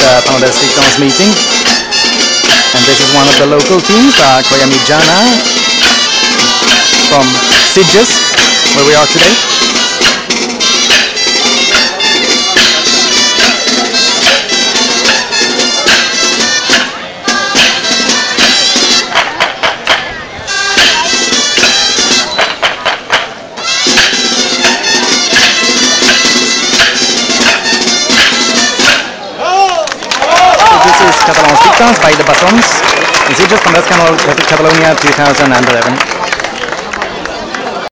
Penedès Titans meeting. And this is one of the local teams, Koya Mijana from Sitges, where we are today. Catalans Titans by the Bassons. Sitges Penedès Catalonia 2011.